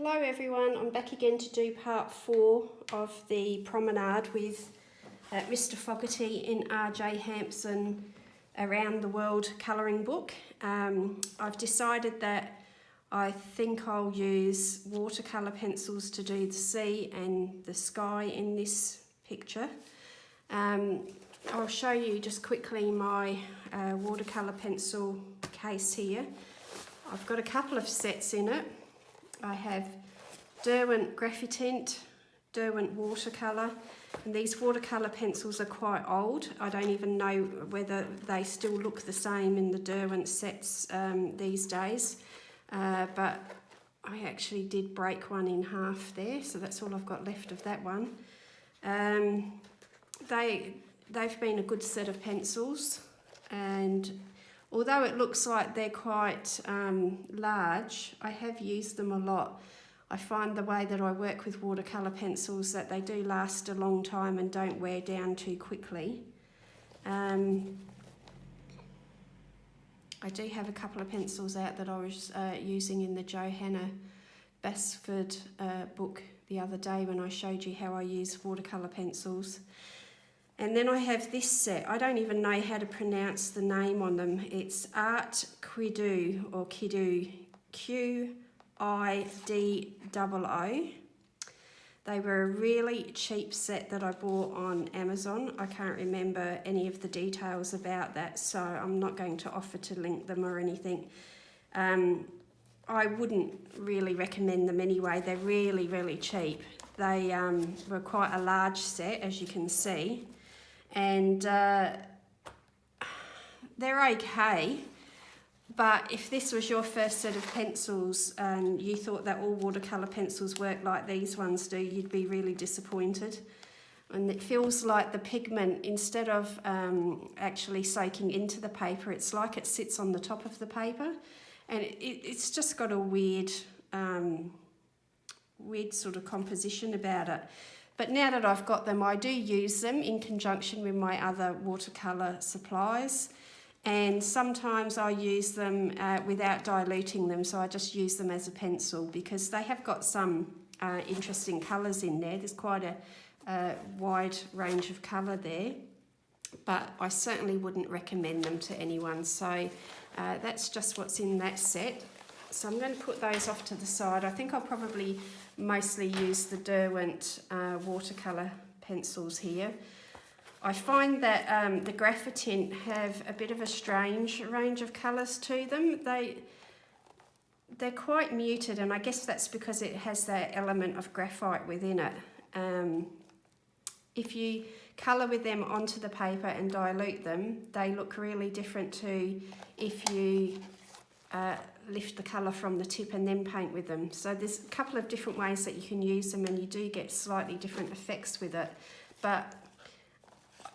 Hello everyone, I'm back again to do part 4 of the Promenade with Mr Fogarty in RJ Hampson Around the World colouring book. I've decided that I think I'll use watercolour pencils to do the sea and the sky in this picture. I'll show you just quickly my watercolour pencil case here. I've got a couple of sets in it. I have Derwent Graphitint, Derwent watercolour, and these watercolour pencils are quite old. I don't even know whether they still look the same in the Derwent sets these days, but I actually did break one in half there, so that's all I've got left of that one. They've been a good set of pencils, and although it looks like they're quite large, I have used them a lot. I find the way that I work with watercolour pencils that they do last a long time and don't wear down too quickly. I do have a couple of pencils out that I was using in the Johanna Basford book the other day when I showed you how I use watercolour pencils. And then I have this set. I don't even know how to pronounce the name on them. It's Art Quido or Kido, Q-I-D-O-O. They were a really cheap set that I bought on Amazon. I can't remember any of the details about that, so I'm not going to offer to link them or anything. I wouldn't really recommend them anyway. They're really, really cheap. They were quite a large set, as you can see. And they're okay, but if this was your first set of pencils and you thought that all watercolour pencils work like these ones do, you'd be really disappointed. And it feels like the pigment, instead of actually soaking into the paper, it's like it sits on the top of the paper, and it's just got a weird sort of composition about it. But now that I've got them, I do use them in conjunction with my other watercolour supplies, and sometimes I use them without diluting them, so I just use them as a pencil because they have got some interesting colours in there. There's quite a wide range of colour there, but I certainly wouldn't recommend them to anyone. So that's just what's in that set. So I'm going to put those off to the side. I think I'll probably mostly use the Derwent watercolour pencils here. I find that the Graphitint have a bit of a strange range of colours to them. They're quite muted, and I guess that's because it has that element of graphite within it. If you colour with them onto the paper and dilute them, they look really different to if you lift the colour from the tip and then paint with them. So there's a couple of different ways that you can use them, and you do get slightly different effects with it. But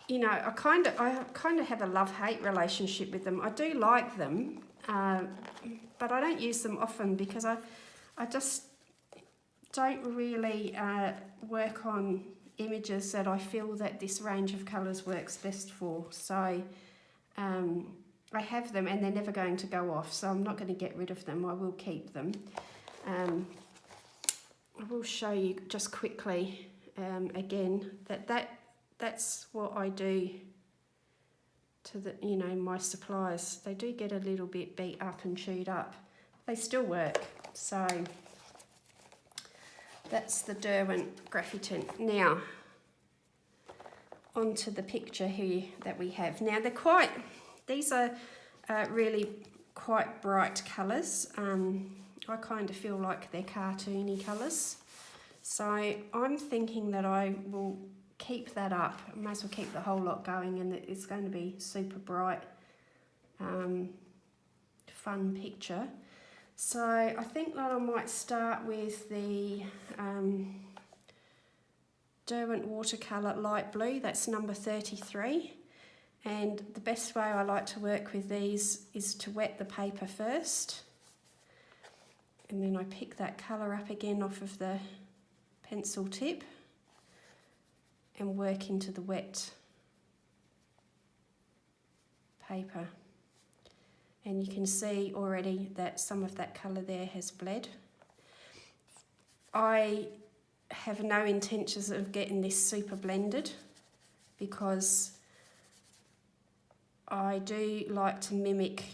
you know, I kind of have a love-hate relationship with them. I do like them, but I don't use them often because I just don't really work on images that I feel that this range of colours works best for. So I have them and they're never going to go off, so I'm not going to get rid of them. I will keep them. I will show you just quickly again that's what I do to the, you know, my supplies. They do get a little bit beat up and chewed up. They still work. So that's the Derwent Graphitint. Now onto the picture here that we have. Now these are really quite bright colours. I kind of feel like they're cartoony colours. So I'm thinking that I will keep that up. I might as well keep the whole lot going, and it's going to be super bright, fun picture. So I think that I might start with the Derwent watercolour light blue. That's number 33. And the best way I like to work with these is to wet the paper first, and then I pick that colour up again off of the pencil tip and work into the wet paper. And you can see already that some of that colour there has bled. I have no intentions of getting this super blended because I do like to mimic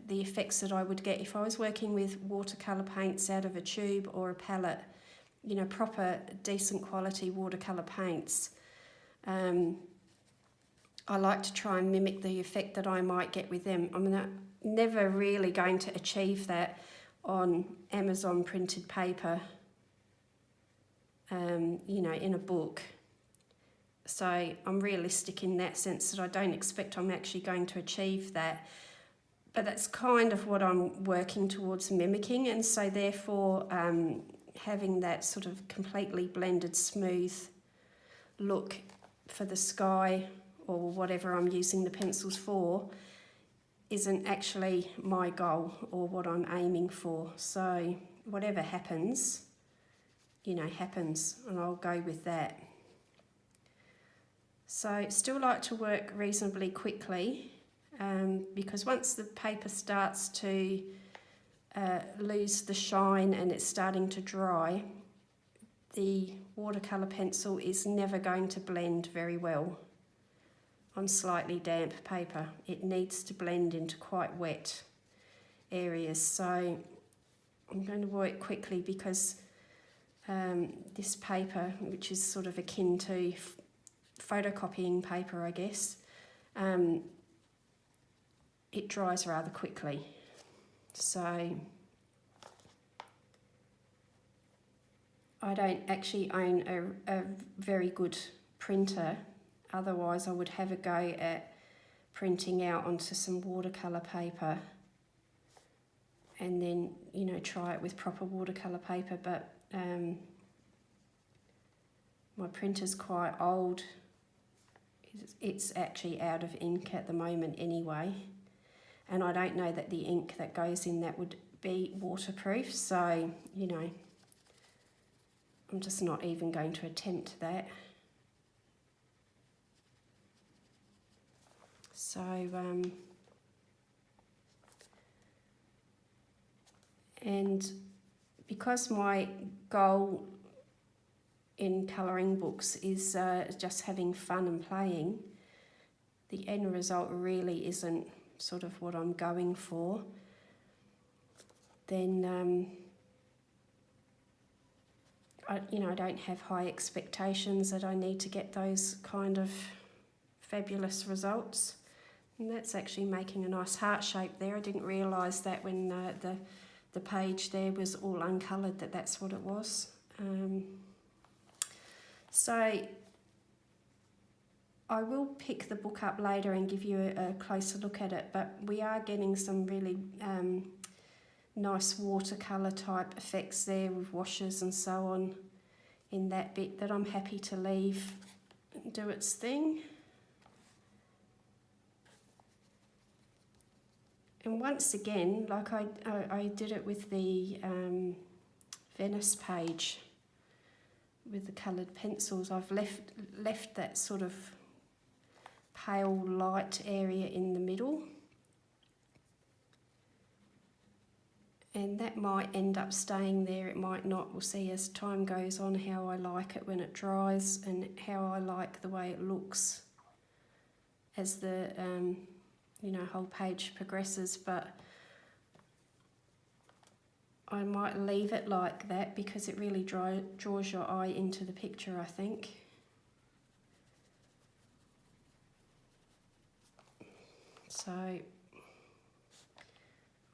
the effects that I would get if I was working with watercolour paints out of a tube or a palette, you know, proper decent quality watercolour paints. I like to try and mimic the effect that I might get with them. I'm never really going to achieve that on Amazon printed paper, you know, in a book. So I'm realistic in that sense that I don't expect I'm actually going to achieve that. But that's kind of what I'm working towards mimicking, and so therefore having that sort of completely blended smooth look for the sky or whatever I'm using the pencils for isn't actually my goal or what I'm aiming for. So whatever happens, you know, happens, and I'll go with that. So still like to work reasonably quickly because once the paper starts to lose the shine and it's starting to dry, the watercolour pencil is never going to blend very well on slightly damp paper. It needs to blend into quite wet areas. So I'm going to work quickly because this paper, which is sort of akin to photocopying paper, I guess, it dries rather quickly. So I don't actually own a very good printer, otherwise I would have a go at printing out onto some watercolour paper and then, you know, try it with proper watercolour paper, but my printer's quite old. It's actually out of ink at the moment anyway, and I don't know that the ink that goes in that would be waterproof, so, you know, I'm just not even going to attempt that. So, and because my goal in colouring books is just having fun and playing, the end result really isn't sort of what I'm going for, then I don't have high expectations that I need to get those kind of fabulous results. And that's actually making a nice heart shape there. I didn't realise that when the page there was all uncoloured that's what it was. So I will pick the book up later and give you a closer look at it, but we are getting some really nice watercolour type effects there with washes and so on in that bit that I'm happy to leave do its thing. And once again, like I did it with the Venice page with the coloured pencils, I've left that sort of pale light area in the middle, and that might end up staying there, it might not. We'll see as time goes on how I like it when it dries and how I like the way it looks as the whole page progresses, but I might leave it like that because it really draws your eye into the picture, I think. So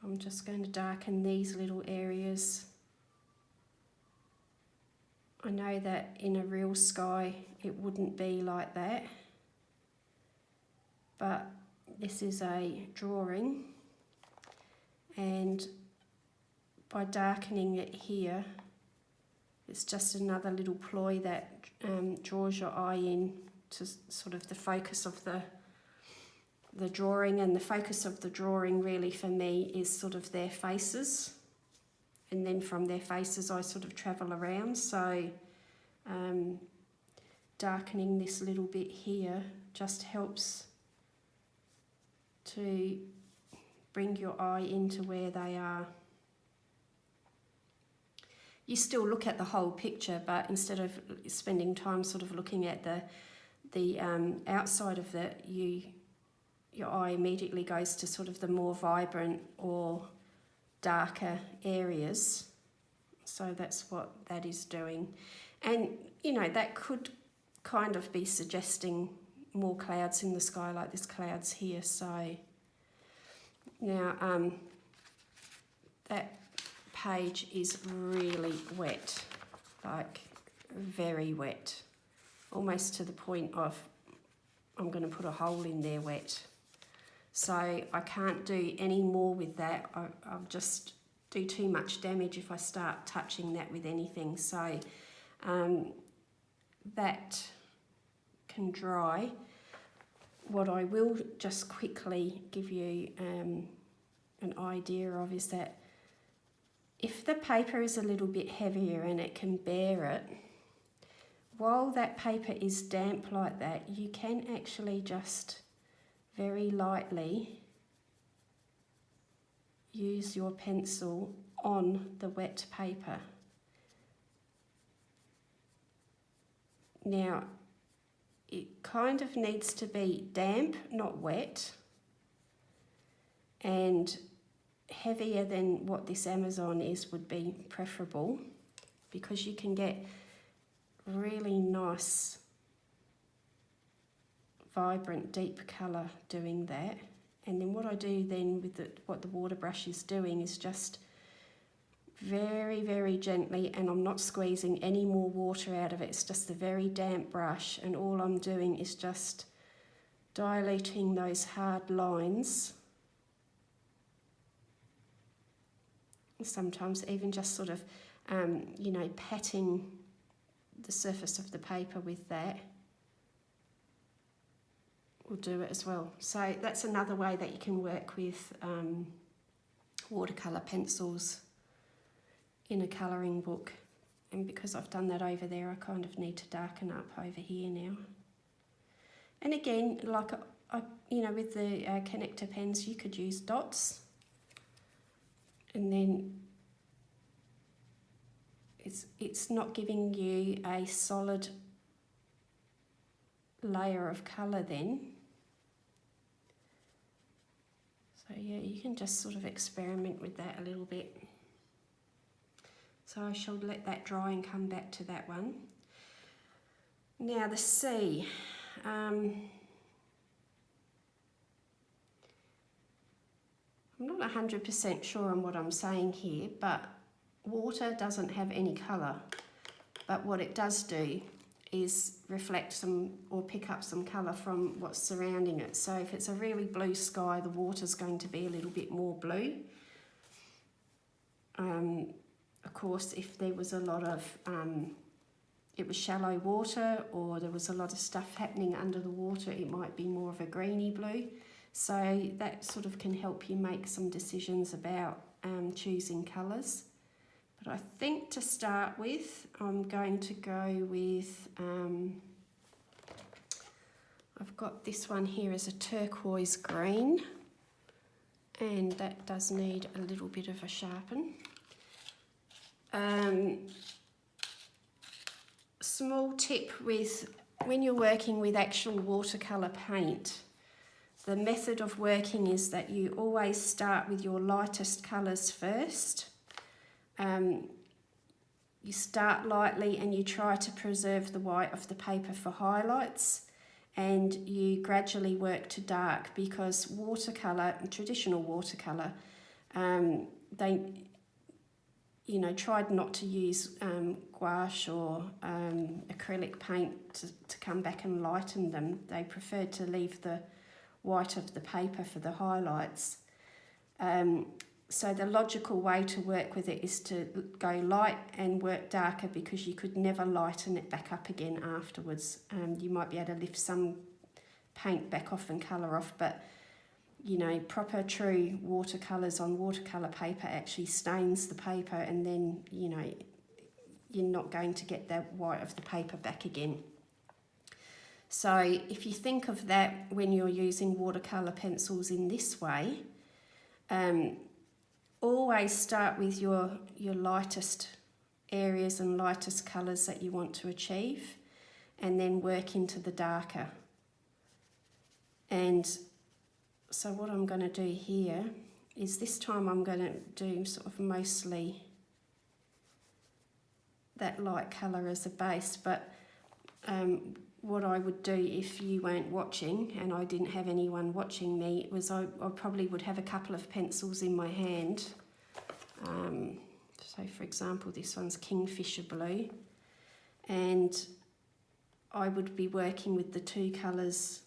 I'm just going to darken these little areas. I know that in a real sky it wouldn't be like that, but this is a drawing, and by darkening it here, it's just another little ploy that draws your eye in to sort of the focus of the drawing, and the focus of the drawing really for me is sort of their faces, and then from their faces I sort of travel around. So darkening this little bit here just helps to bring your eye into where they are. you still look at the whole picture, but instead of spending time sort of looking at the outside of it, your eye immediately goes to sort of the more vibrant or darker areas. So that's what that is doing. And, you know, that could kind of be suggesting more clouds in the sky, like there's clouds here. So now that page is really wet, like very wet, almost to the point of I'm going to put a hole in there wet. So I can't do any more with that. I'll just do too much damage if I start touching that with anything. So that can dry. What I will just quickly give you an idea of is that if the paper is a little bit heavier and it can bear it, while that paper is damp like that, you can actually just very lightly use your pencil on the wet paper. Now, it kind of needs to be damp, not wet, and heavier than what this Amazon is would be preferable, because you can get really nice, vibrant, deep colour doing that. And then what I do then with what the water brush is doing is just very, very gently, and I'm not squeezing any more water out of it, it's just a very damp brush, and all I'm doing is just diluting those hard lines. Sometimes even just sort of, you know, patting the surface of the paper with that will do it as well. So that's another way that you can work with watercolour pencils in a colouring book. And because I've done that over there, I kind of need to darken up over here now. And again, like you know, with the connector pens, you could use dots, and then it's not giving you a solid layer of colour then. So yeah, you can just sort of experiment with that a little bit. So I shall let that dry and come back to that one. Now the sea. I'm not 100% sure on what I'm saying here, but water doesn't have any colour. But what it does do is reflect some or pick up some colour from what's surrounding it. So if it's a really blue sky, the water's going to be a little bit more blue. Of course, if there was a lot of, it was shallow water, or there was a lot of stuff happening under the water, it might be more of a greeny blue. So that sort of can help you make some decisions about choosing colours. But I think to start with, I'm going to go with, I've got this one here as a turquoise green, and that does need a little bit of a sharpen. Small tip with when you're working with actual watercolour paint, the method of working is that you always start with your lightest colours first. You start lightly and you try to preserve the white of the paper for highlights, and you gradually work to dark, because watercolour, traditional watercolour, they, you know, tried not to use gouache or acrylic paint to come back and lighten them. They preferred to leave the white of the paper for the highlights. So the logical way to work with it is to go light and work darker, because you could never lighten it back up again afterwards. You might be able to lift some paint back off and colour off, but you know, proper true watercolours on watercolour paper actually stains the paper, and then, you know, you're not going to get the white of the paper back again. So if you think of that when you're using watercolour pencils in this way, always start with your lightest areas and lightest colours that you want to achieve, and then work into the darker. And so what I'm going to do here is this time I'm going to do sort of mostly that light colour as a base, but what I would do if you weren't watching and I didn't have anyone watching me was I probably would have a couple of pencils in my hand. So for example, this one's Kingfisher Blue, and I would be working with the two colours.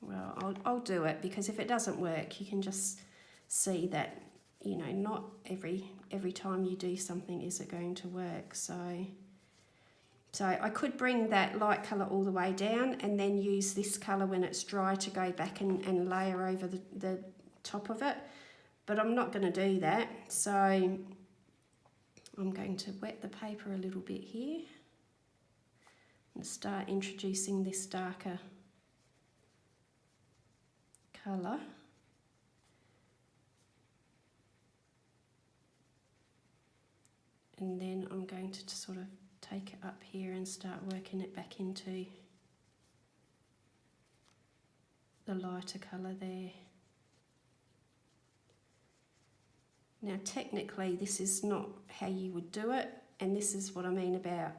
Well, I'll do it, because if it doesn't work, you can just see that, you know, not every time you do something is it going to work. So I could bring that light colour all the way down and then use this colour when it's dry to go back and layer over the top of it. But I'm not going to do that. So I'm going to wet the paper a little bit here and start introducing this darker colour. And then I'm going to sort of take it up here and start working it back into the lighter colour there. Now technically this is not how you would do it, and this is what I mean about,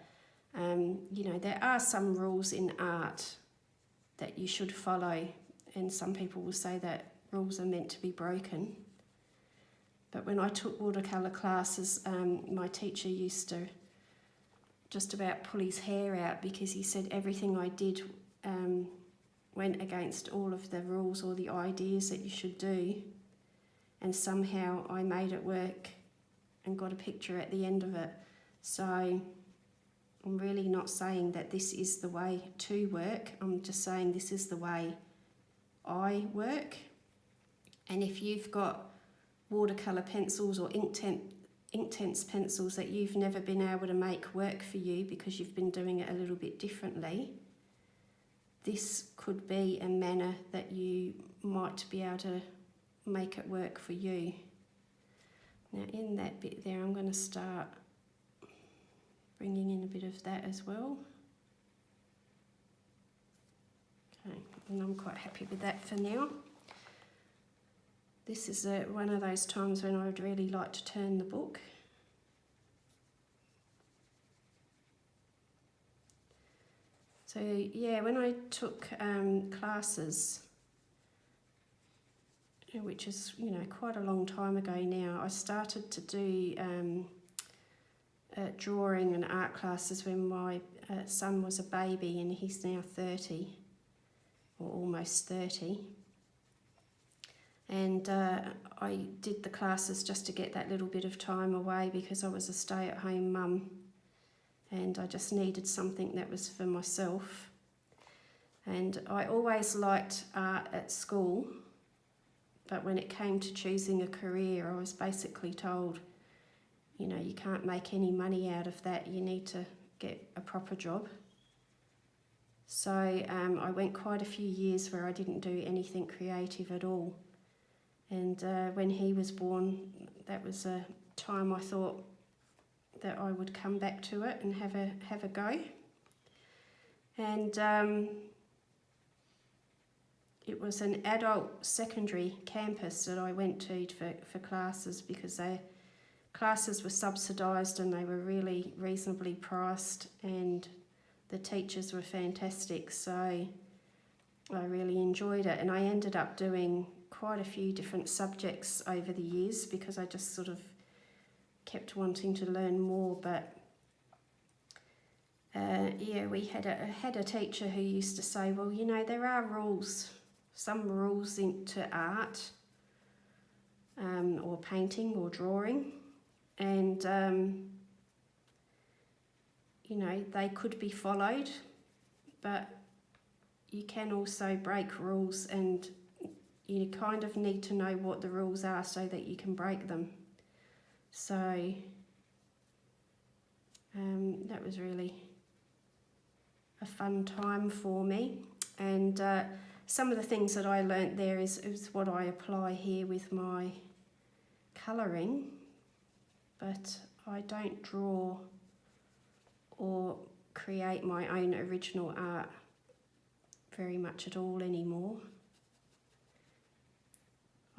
you know, there are some rules in art that you should follow, and some people will say that rules are meant to be broken. But when I took watercolour classes, my teacher used to just about pull his hair out, because he said everything I did went against all of the rules or the ideas that you should do, and somehow I made it work and got a picture at the end of it. So I'm really not saying that this is the way to work, I'm just saying this is the way I work. And if you've got watercolour pencils or Inktense pencils that you've never been able to make work for you because you've been doing it a little bit differently, this could be a manner that you might be able to make it work for you. Now in that bit there, I'm going to start bringing in a bit of that as well. Okay, and I'm quite happy with that for now. This is one of those times when I would really like to turn the book. So yeah, when I took classes, which is, you know, quite a long time ago now, I started to do drawing and art classes when my son was a baby, and he's now 30 or almost 30. And I did the classes just to get that little bit of time away, because I was a stay-at-home mum and I just needed something that was for myself. And I always liked art at school, but when it came to choosing a career, I was basically told, you know, you can't make any money out of that, you need to get a proper job. So I went quite a few years where I didn't do anything creative at all. And when he was born, that was a time I thought that I would come back to it and have a go. And it was an adult secondary campus that I went to for classes, because classes were subsidised and they were really reasonably priced, and the teachers were fantastic. So I really enjoyed it, and I ended up doing quite a few different subjects over the years because I just sort of kept wanting to learn more. But yeah, we had a teacher who used to say, well, you know, there are rules, some rules into art or painting or drawing, and you know, they could be followed, but you can also break rules, and you kind of need to know what the rules are so that you can break them. So that was really a fun time for me. And some of the things that I learnt there is what I apply here with my colouring. But I don't draw or create my own original art very much at all anymore.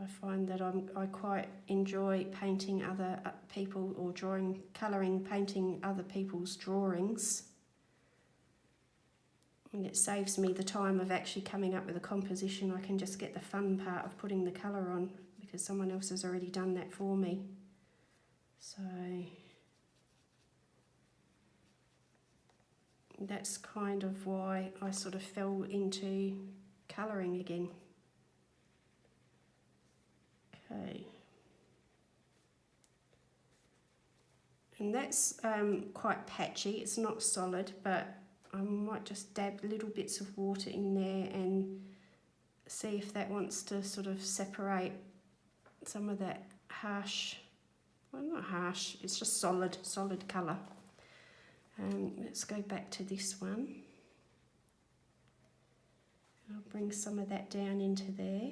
I find that I quite enjoy painting other people or painting other people's drawings. And it saves me the time of actually coming up with a composition. I can just get the fun part of putting the colour on because someone else has already done that for me. So that's kind of why I sort of fell into colouring again. Okay. And that's quite patchy, it's not solid, but I might just dab little bits of water in there and see if that wants to sort of separate some of that harsh, well not harsh, it's just solid colour. Let's go back to this one. I'll bring some of that down into there.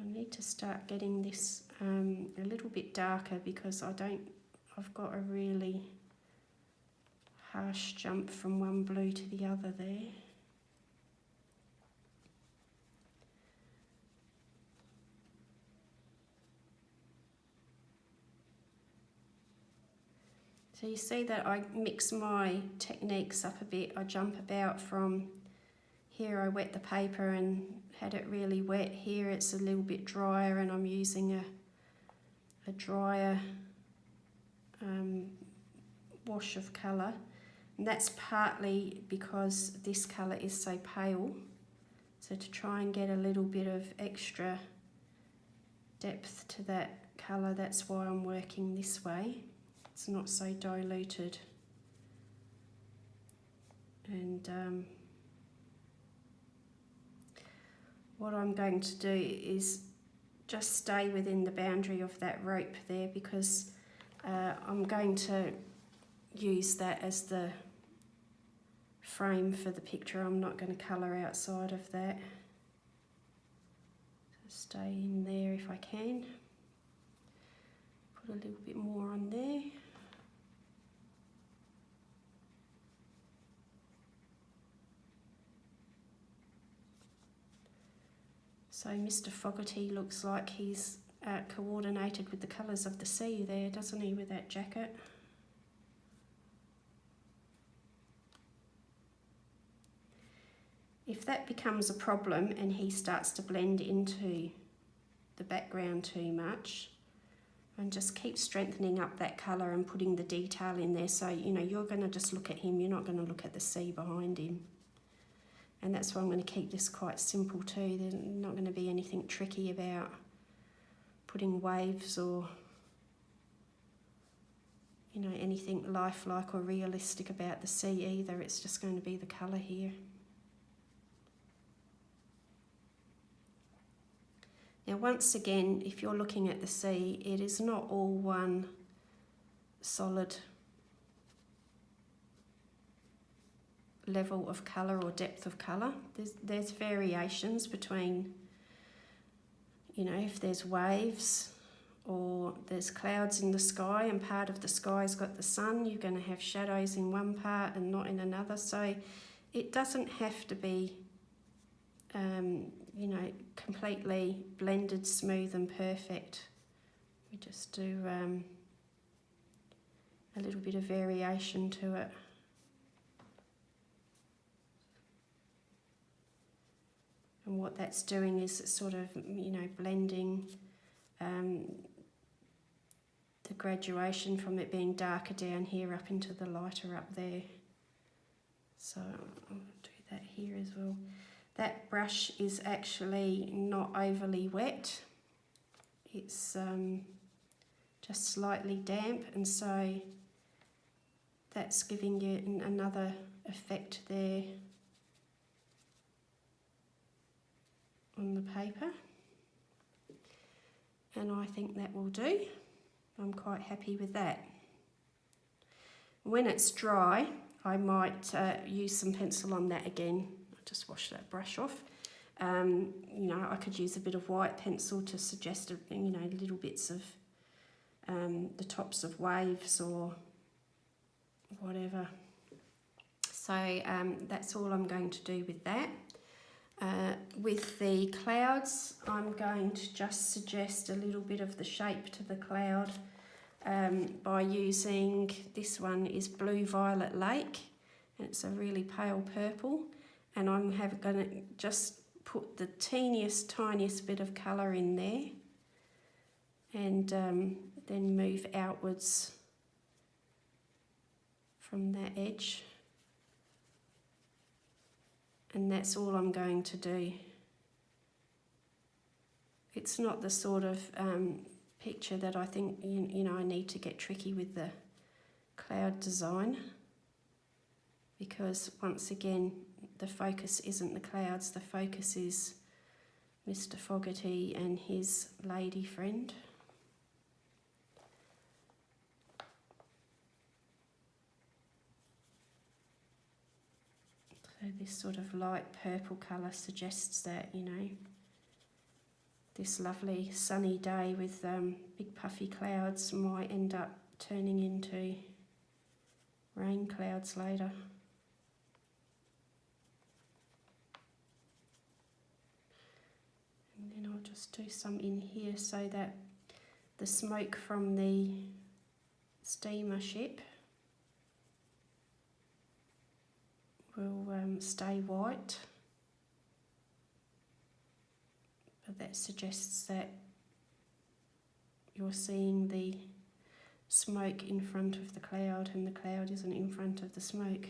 I need to start getting this a little bit darker because I've got a really harsh jump from one blue to the other there. So you see that I mix my techniques up a bit. I jump about from here I wet the paper and had it really wet. Here it's a little bit drier and I'm using a drier wash of colour. And that's partly because this colour is so pale. So to try and get a little bit of extra depth to that colour, that's why I'm working this way. It's not so diluted. And what I'm going to do is just stay within the boundary of that rope there because I'm going to use that as the frame for the picture. I'm not going to colour outside of that. So stay in there if I can. Put a little bit more on there. So Mr. Fogarty looks like he's coordinated with the colours of the sea there, doesn't he, with that jacket? If that becomes a problem and he starts to blend into the background too much, and just keep strengthening up that colour and putting the detail in there so you know you're going to just look at him, you're not going to look at the sea behind him. And that's why I'm going to keep this quite simple too. There's not going to be anything tricky about putting waves or you know anything lifelike or realistic about the sea either. It's just going to be the colour here. Now once again, if you're looking at the sea, it is not all one solid level of colour or depth of colour. There's variations between, you know, if there's waves or there's clouds in the sky and part of the sky's got the sun, you're going to have shadows in one part and not in another. So it doesn't have to be you know, completely blended, smooth and perfect. We just do a little bit of variation to it. And what that's doing is it's sort of, you know, blending the graduation from it being darker down here up into the lighter up there. So I'll do that here as well. That brush is actually not overly wet. It's just slightly damp, and so that's giving you another effect there on the paper. And I think that will do. I'm quite happy with that. When it's dry, I might use some pencil on that again. Just wash that brush off You know, I could use a bit of white pencil to suggest, you know, little bits of the tops of waves or whatever. So that's all I'm going to do with that. With the clouds, I'm going to just suggest a little bit of the shape to the cloud by using, this one is Blue Violet Lake, and it's a really pale purple, and I'm going to just put the tiniest bit of colour in there, and then move outwards from that edge. And that's all I'm going to do. It's not the sort of picture that I think, you know, I need to get tricky with the cloud design, because once again, the focus isn't the clouds, the focus is Mr. Fogarty and his lady friend. So this sort of light purple colour suggests that, you know, this lovely sunny day with big puffy clouds might end up turning into rain clouds later. And then I'll just do some in here so that the smoke from the steamer ship will stay white, but that suggests that you're seeing the smoke in front of the cloud and the cloud isn't in front of the smoke.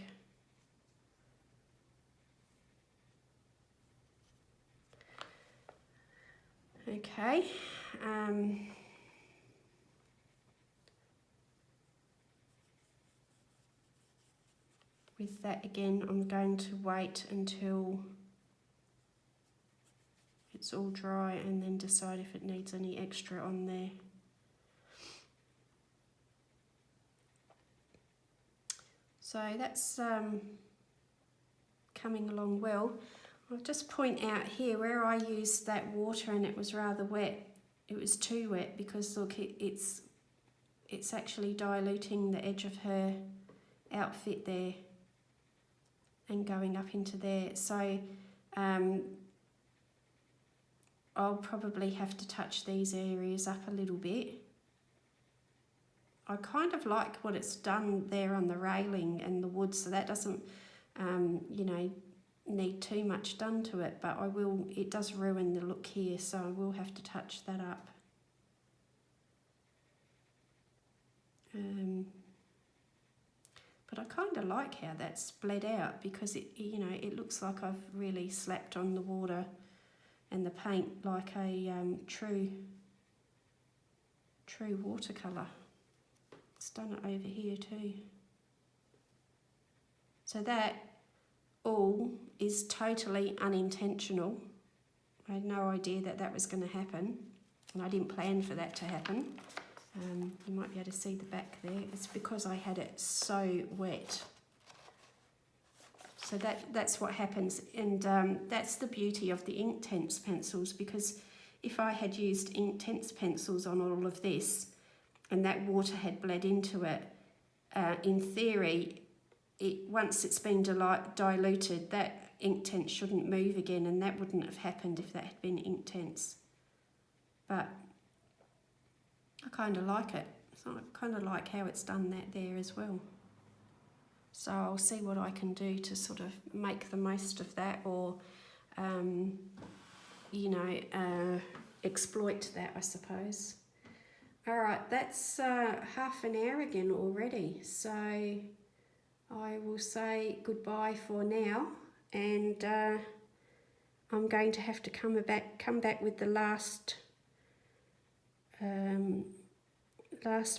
Okay, with that again, I'm going to wait until it's all dry and then decide if it needs any extra on there. So that's coming along well. I'll just point out here where I used that water and it was rather wet. It was too wet because look, it's actually diluting the edge of her outfit there and going up into there. So I'll probably have to touch these areas up a little bit. I kind of like what it's done there on the railing and the wood, so that doesn't, you know, need too much done to it, but it does ruin the look here, so I will have to touch that up. But I kind of like how that's bled out because it, you know, it looks like I've really slapped on the water and the paint like a true watercolour. It's done it over here too. So that all is totally unintentional. I had no idea that that was going to happen, and I didn't plan for that to happen. You might be able to see the back there. It's because I had it so wet. So that's what happens, and that's the beauty of the Inktense pencils, because if I had used Inktense pencils on all of this and that water had bled into it, in theory, once it's been diluted, that Inktense shouldn't move again, and that wouldn't have happened if that had been Inktense. But I kind of like it. So I kind of like how it's done that there as well. So I'll see what I can do to sort of make the most of that, or, you know, exploit that, I suppose. All right, that's half an hour again already. So I will say goodbye for now, and I'm going to have to come back with the last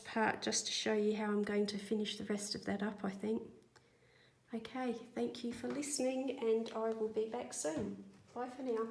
part just to show you how I'm going to finish the rest of that up, I think. Okay, thank you for listening, and I will be back soon. Bye for now.